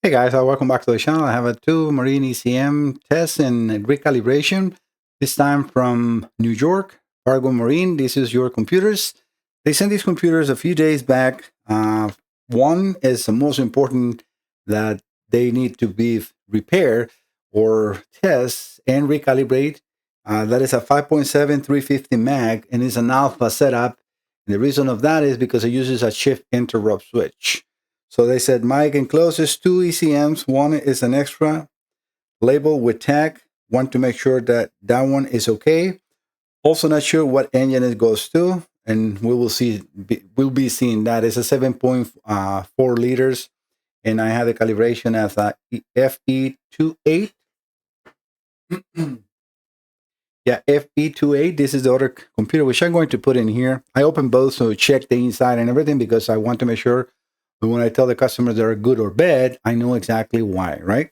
Hey guys, welcome back to the channel. I have a two Marine ECM test and recalibration, this time from New York, Paragon Marine. This is your computers. They sent these computers a few days back. One is the most important that they need to be repaired or test and recalibrate. That is a 5.7 350 mag and it's an alpha setup. And the reason of that is because it uses a shift interrupt switch. So they said Mike encloses two ECMs. One is an extra label with tag. Want to make sure that that one is okay. Also not sure what engine it goes to, and we will see. We'll be seeing that it's a 7.4 liters, and I have the calibration as a FE28. Yeah, FE28. This is the other computer which I'm going to put in here. I opened both to check the inside and everything because I want to make sure. But when I tell the customers they're good or bad, I know exactly why, right?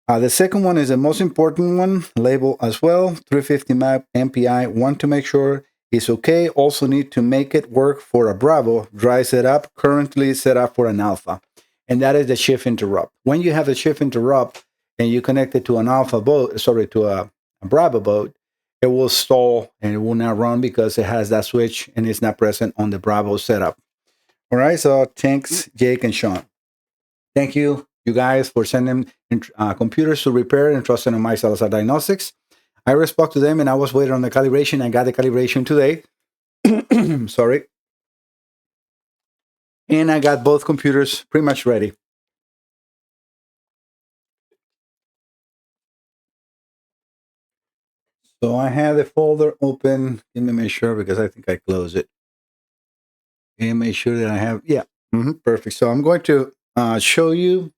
The second one is the most important one, label as well, 350 map MPI. Want to make sure it's okay. Also need to make it work for a Bravo dry setup, currently set up for an Alpha. And that is the shift interrupt. When you have a shift interrupt and you connect it to an Alpha boat, to a Bravo boat, it will stall and it will not run because it has that switch and it's not present on the Bravo setup. All right, so thanks, Jake and Sean. Thank you, you guys, for sending computers to repair and trusting on my Salazar Diagnostics. I respect to them, and I was waiting on the calibration. I got the calibration today. Sorry. And I got both computers pretty much ready. So I have the folder open. Let me make sure because I think I closed it. And make sure that I have, yeah, perfect. So I'm going to show you,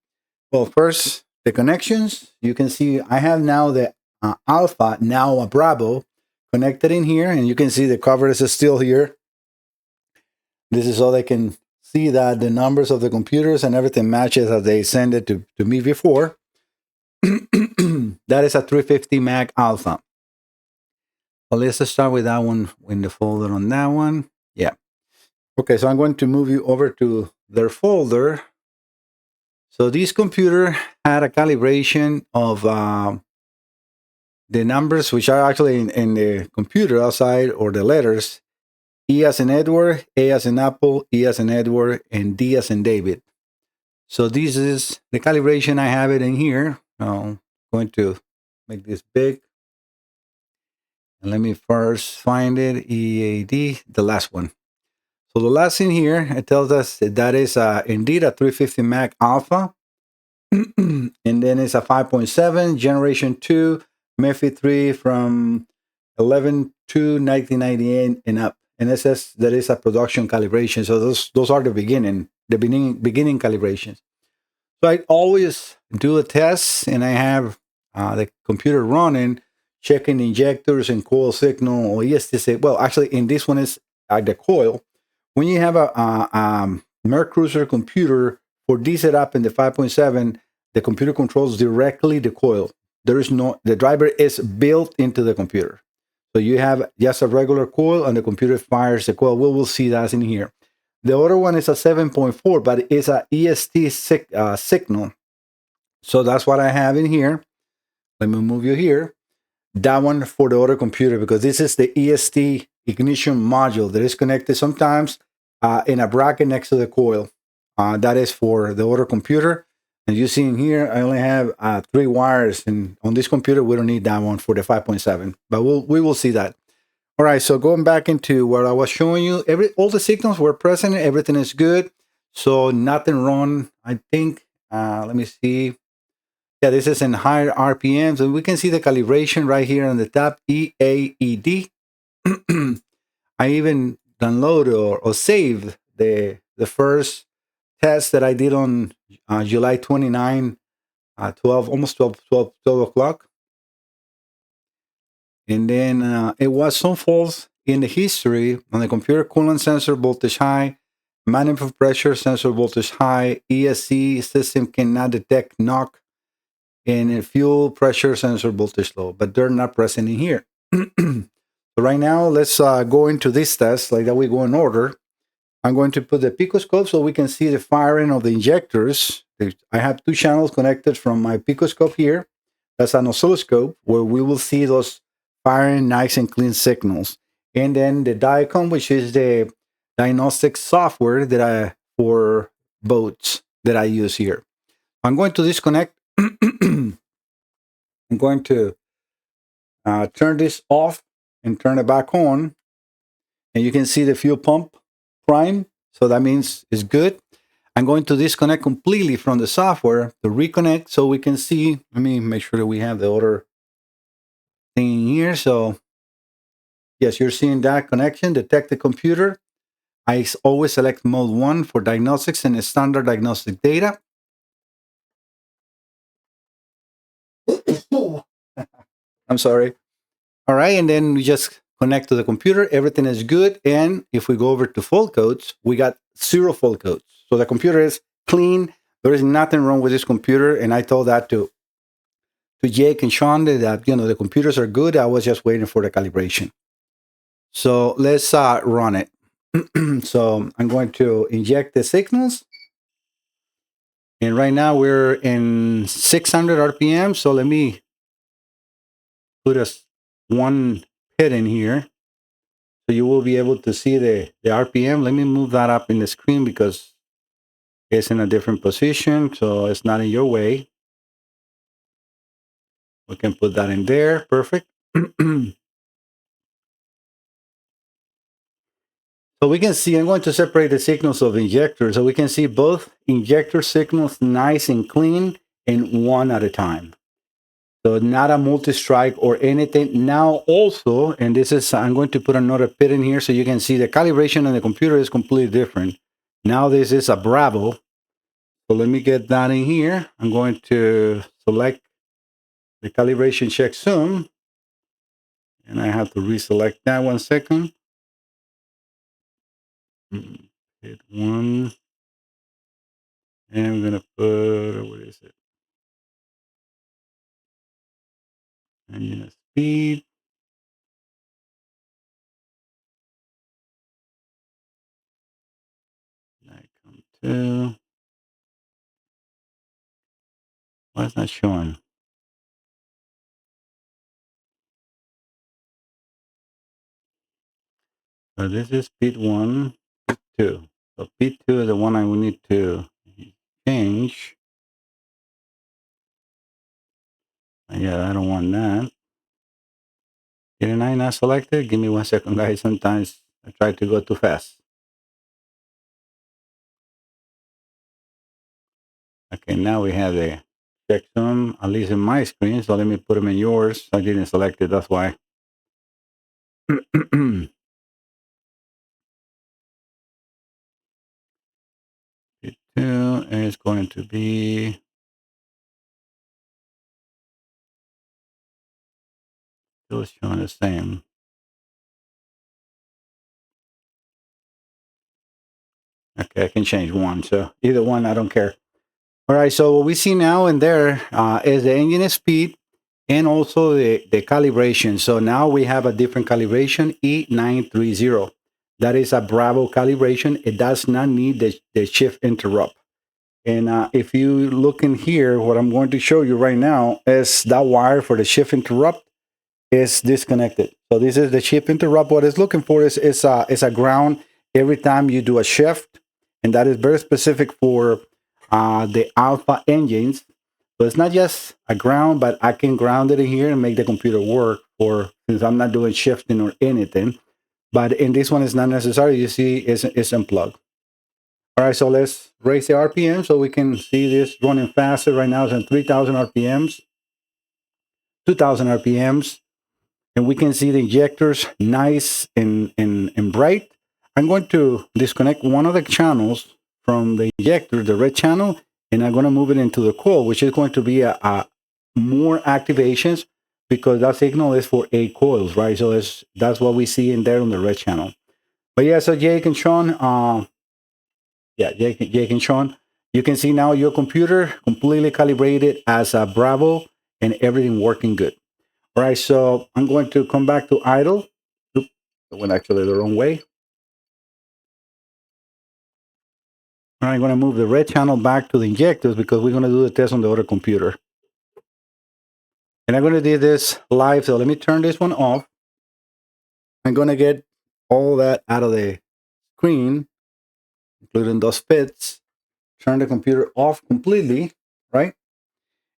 well, first, the connections. You can see I have now the Alpha, now a Bravo, connected in here, and you can see the cover is still here. This is so they can see that the numbers of the computers and everything matches as they send it to me before. That is a 350 Mac Alpha. Well, let's just start with that one in the folder on that one. Yeah. Okay, so I'm going to move you over to their folder. So this computer had a calibration of the numbers, which are actually in the computer outside, or the letters, E as in Edward, A as in Apple, E as in Edward, and D as in David. So this is the calibration. I have it in here. I'm going to make this big. And let me first find it, EAD, the last one. So the last in here, it tells us that is indeed a 350 Mac Alpha. And then it's a 5.7 generation 2 MEFI 3 from 11 to 1998 and up. And it says that is a production calibration. So those are the beginning calibrations. So I always do the tests, and I have the computer running, checking injectors and coil signal or EST. Well, actually, in this one is the coil. When you have a Mercruiser computer for this setup in the 5.7, the computer controls directly the coil. There is the driver is built into the computer. So you have just a regular coil, and the computer fires the coil. We will see that in here. The other one is a 7.4, but it's a EST signal. So that's what I have in here. Let me move you here. That one for the other computer, because this is the EST ignition module that is connected sometimes in a bracket next to the coil. That is for the other computer. And you see in here, I only have 3 wires. And on this computer, we don't need that one for the 5.7. But we will see that. All right, so going back into what I was showing you, all the signals were present. Everything is good. So nothing wrong, I think. Let me see. Yeah, this is in higher RPMs. And we can see the calibration right here on the top, EAED. I even download or saved the first test that I did on July 29, 12 o'clock. And then it was some faults in the history on the computer coolant sensor voltage high, manifold pressure sensor voltage high, ESC system cannot detect knock, and a fuel pressure sensor voltage low, but they're not present in here. So right now, let's go into this test like that. We go in order. I'm going to put the picoscope so we can see the firing of the injectors. I have two channels connected from my picoscope here. That's an oscilloscope where we will see those firing nice and clean signals. And then the Diacom, which is the diagnostic software that I for boats that I use here. I'm going to disconnect. I'm going to turn this off and turn it back on. And you can see the fuel pump prime. So that means it's good. I'm going to disconnect completely from the software to reconnect so we can see. Let me make sure that we have the other thing here. So yes, you're seeing that connection, detect the computer. I always select mode 1 for diagnostics and standard diagnostic data. I'm sorry. All right, and then we just connect to the computer. Everything is good. And if we go over to fault codes, we got 0 fault codes. So the computer is clean. There is nothing wrong with this computer. And I told that to Jake and Sean that the computers are good. I was just waiting for the calibration. So let's run it. So I'm going to inject the signals. And right now we're in 600 RPM. So let me put one hit in here. So you will be able to see the RPM. Let me move that up in the screen because it's in a different position. So it's not in your way. We can put that in there. Perfect. So we can see, I'm going to separate the signals of injectors. So we can see both injector signals nice and clean and one at a time. So not a multi-strike or anything. Now also, and this is, I'm going to put another pit in here so you can see the calibration on the computer is completely different. Now this is a Bravo. So let me get that in here. I'm going to select the calibration check zoom. And I have to reselect that 1 second. Hit 1. And I'm going to put, what is it? Engine speed. I come to. Why is not showing? So this is speed 1, 2. So speed 2 is the one I will need to change. Yeah, I don't want that. Didn't I not select it? Give me 1 second, guys. Sometimes I try to go too fast. Okay, now we have the checksum, at least in my screen. So let me put them in yours. I didn't select it, that's why. Speed 2 is going to be still showing the same. Okay, I can change one. So either one, I don't care. All right, so what we see now and there is the engine speed and also the calibration. So now we have a different calibration, E930. That is a Bravo calibration. It does not need the shift interrupt. And if you look in here, what I'm going to show you right now is that wire for the shift interrupt is disconnected. So this is the shift interrupt. What it's looking for is a ground every time you do a shift. And that is very specific for the alpha engines. So it's not just a ground, but I can ground it in here and make the computer work for, since I'm not doing shifting or anything. But in this one, it's not necessary. You see, it's unplugged. All right, so let's raise the RPM so we can see this running faster. Right now it's at 3,000 RPMs, 2,000 RPMs. And we can see the injectors nice and bright. I'm going to disconnect one of the channels from the injector, the red channel, and I'm going to move it into the coil, which is going to be a more activations because that signal is for 8 coils, right? So that's what we see in there on the red channel. But yeah, so Jake and Sean, Jake and Sean, you can see now your computer completely calibrated as a Bravo and everything working good. All right, so I'm going to come back to idle. Oop, I went actually the wrong way. All right, I'm going to move the red channel back to the injectors because we're going to do the test on the other computer. And I'm going to do this live. So let me turn this one off. I'm going to get all that out of the screen, including those bits. Turn the computer off completely, right?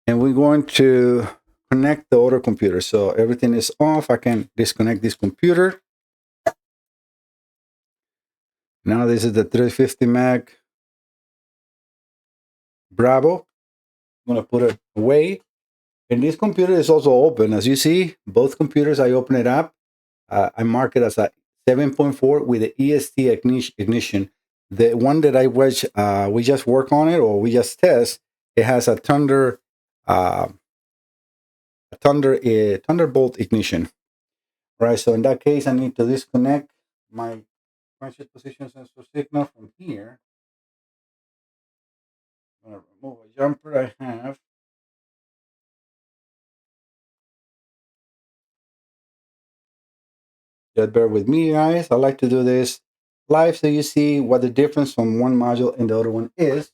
And we're going to connect the other computer. So everything is off. I can disconnect this computer. Now this is the 350 Mac Bravo. I'm going to put it away. And this computer is also open. As you see, both computers, I open it up. I mark it as a 7.4 with the EST ignition. The one that I wish we just work on it or we just test, it has a Thunderbolt ignition. Right. So in that case, I need to disconnect my conscious position sensor signal from here. I'm going to remove a jumper I have. Just bear with me, guys. I like to do this live so you see what the difference from one module and the other one is.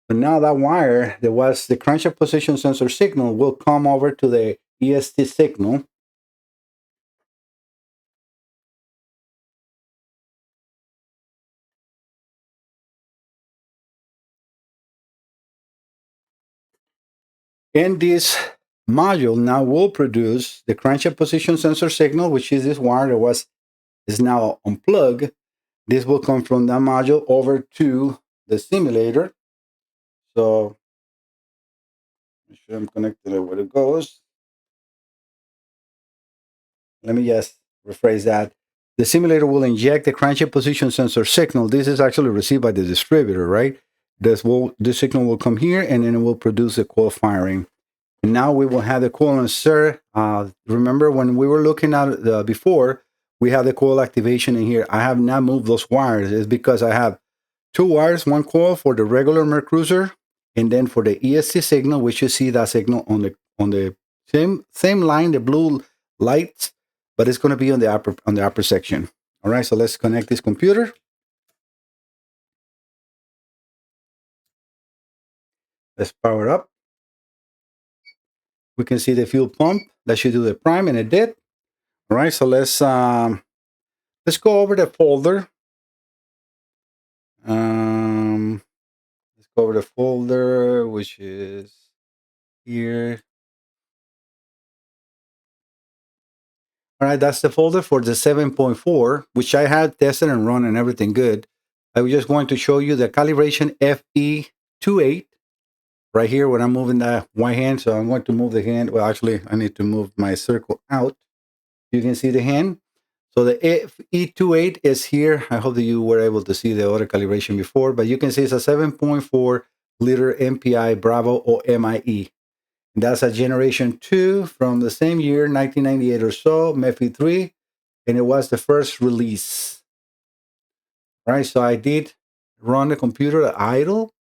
But now that wire that was the crankshaft position sensor signal will come over to the EST signal. And this module now will produce the crankshaft position sensor signal, which is this wire that is now unplugged. This will come from that module over to the simulator. So make sure I'm connected where it goes. Let me just rephrase that. The simulator will inject the crankshaft position sensor signal. This is actually received by the distributor, right? This signal will come here and then it will produce a coil firing. And now we will have the coil insert. Remember when we were looking at before, we have the coil activation in here. I have not moved those wires. It's because I have two wires, one coil for the regular Mercruiser, and then for the ESC signal, which you see that signal on the same line, the blue lights, but it's going to be on the upper section. All right, so let's connect this computer. Let's power up. We can see the fuel pump. That should do the prime, and it did. All right, so let's go over the folder. Let's go over the folder, which is here. All right, that's the folder for the 7.4, which I had tested and run and everything good. I was just going to show you the calibration FE28 right here when I'm moving the white hand. So I'm going to move the hand. Well, actually, I need to move my circle out. You can see the hand. So the FE28 is here. I hope that you were able to see the auto calibration before, but you can see it's a 7.4 liter MPI Bravo or MIE. That's a generation 2 from the same year, 1998 or so, MEFI 3, and it was the first release. All right, so I did run the computer at idle,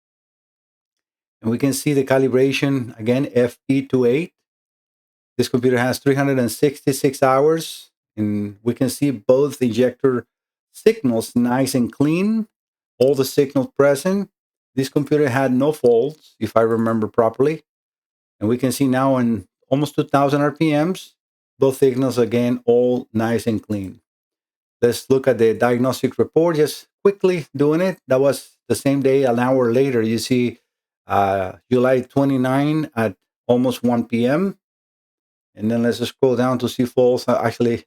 and we can see the calibration again, FE28. This computer has 366 hours, and we can see both injector signals nice and clean, all the signals present. This computer had no faults, if I remember properly. And we can see now in almost 2,000 RPMs, both signals again, all nice and clean. Let's look at the diagnostic report, just quickly doing it. That was the same day, an hour later. You see July 29 at almost 1 p.m. And then let's just scroll down to see false. Actually,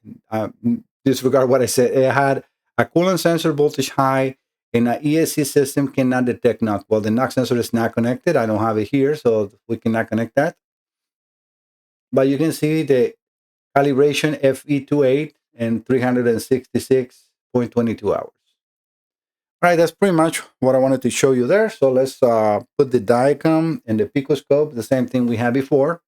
disregard what I said. It had a coolant sensor voltage high and an ESC system cannot detect knock. Well, the knock sensor is not connected. I don't have it here, so we cannot connect that. But you can see the calibration FE28 and 366.22 hours. All right, that's pretty much what I wanted to show you there. So let's put the Diacom and the picoscope, the same thing we had before.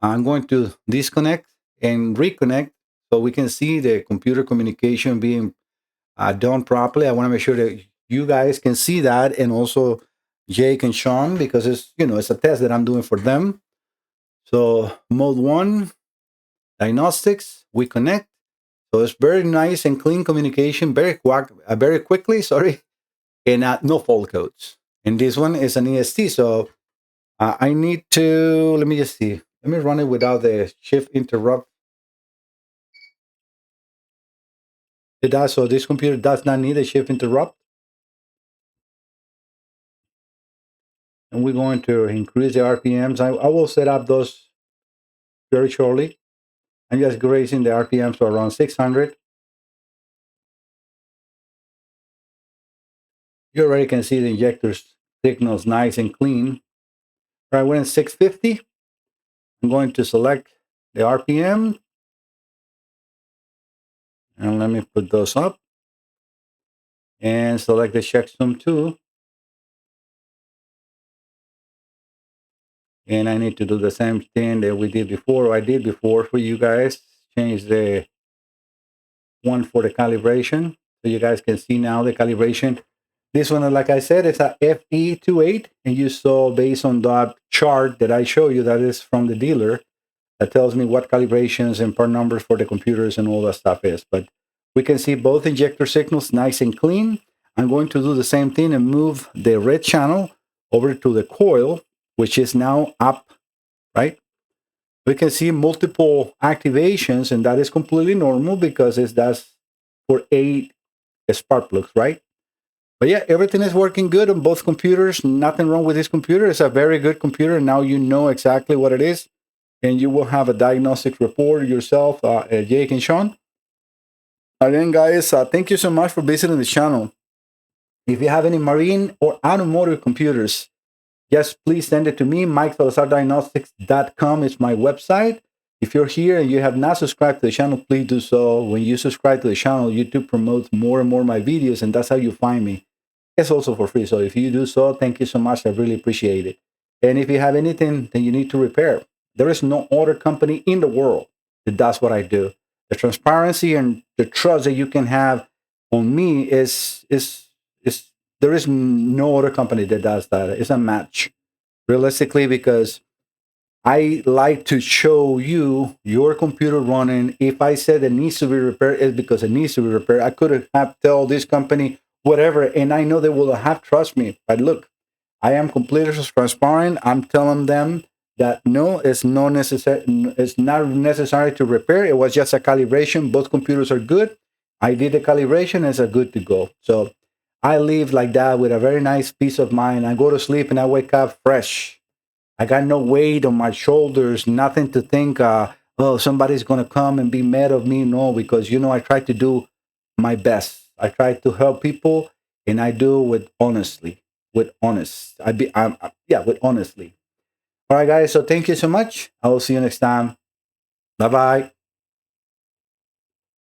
I'm going to disconnect and reconnect so we can see the computer communication being done properly. I want to make sure that you guys can see that, and also Jake and Sean, because it's a test that I'm doing for them. So mode 1, diagnostics, we connect. So it's very nice and clean communication, very quickly, sorry. and no fault codes. And this one is an EST, so I need to, let me just see. Let me run it without the shift interrupt. It does, so this computer does not need a shift interrupt. And we're going to increase the RPMs. I will set up those very shortly. I'm just raising the RPMs to around 600. You already can see the injector signals nice and clean. All right, we're in 650. I'm going to select the RPM. And let me put those up. And select the checksum too. And I need to do the same thing that we did before, or I did before for you guys. Change the one for the calibration. So you guys can see now the calibration. This one, like I said, it's a FE28. And you saw based on that chart that I show you, that is from the dealer, that tells me what calibrations and part numbers for the computers and all that stuff is. But we can see both injector signals nice and clean. I'm going to do the same thing and move the red channel over to the coil, which is now up, right? We can see multiple activations, and that is completely normal because that's for 8 spark plugs, right? But yeah, everything is working good on both computers. Nothing wrong with this computer. It's a very good computer. Now you know exactly what it is, and you will have a diagnostic report yourself, Jake and Sean. Again, guys, thank you so much for visiting the channel. If you have any marine or automotive computers, just please send it to me. MikeSalazarDiagnostics.com is my website. If you're here and you have not subscribed to the channel, please do so. When you subscribe to the channel, YouTube promotes more and more my videos, and that's how you find me. It's also for free. So if you do so, thank you so much. I really appreciate it. And if you have anything that you need to repair, there is no other company in the world that does what I do. The transparency and the trust that you can have on me is there is no other company that does that. It's a match, realistically, because I like to show you your computer running. If I said it needs to be repaired, it's because it needs to be repaired. I could have tell this company whatever, and I know they will have trust me. But look, I am completely transparent. I'm telling them that no, it's not necessary. It's not necessary to repair. It was just a calibration. Both computers are good. I did the calibration. It's a good to go. So I live like that with a very nice peace of mind. I go to sleep and I wake up fresh. I got no weight on my shoulders, nothing to think, oh, somebody's going to come and be mad of me. No, because, I try to do my best. I try to help people, and I do with honestly, with honest. Yeah, with honestly. All right, guys. So thank you so much. I will see you next time. Bye-bye.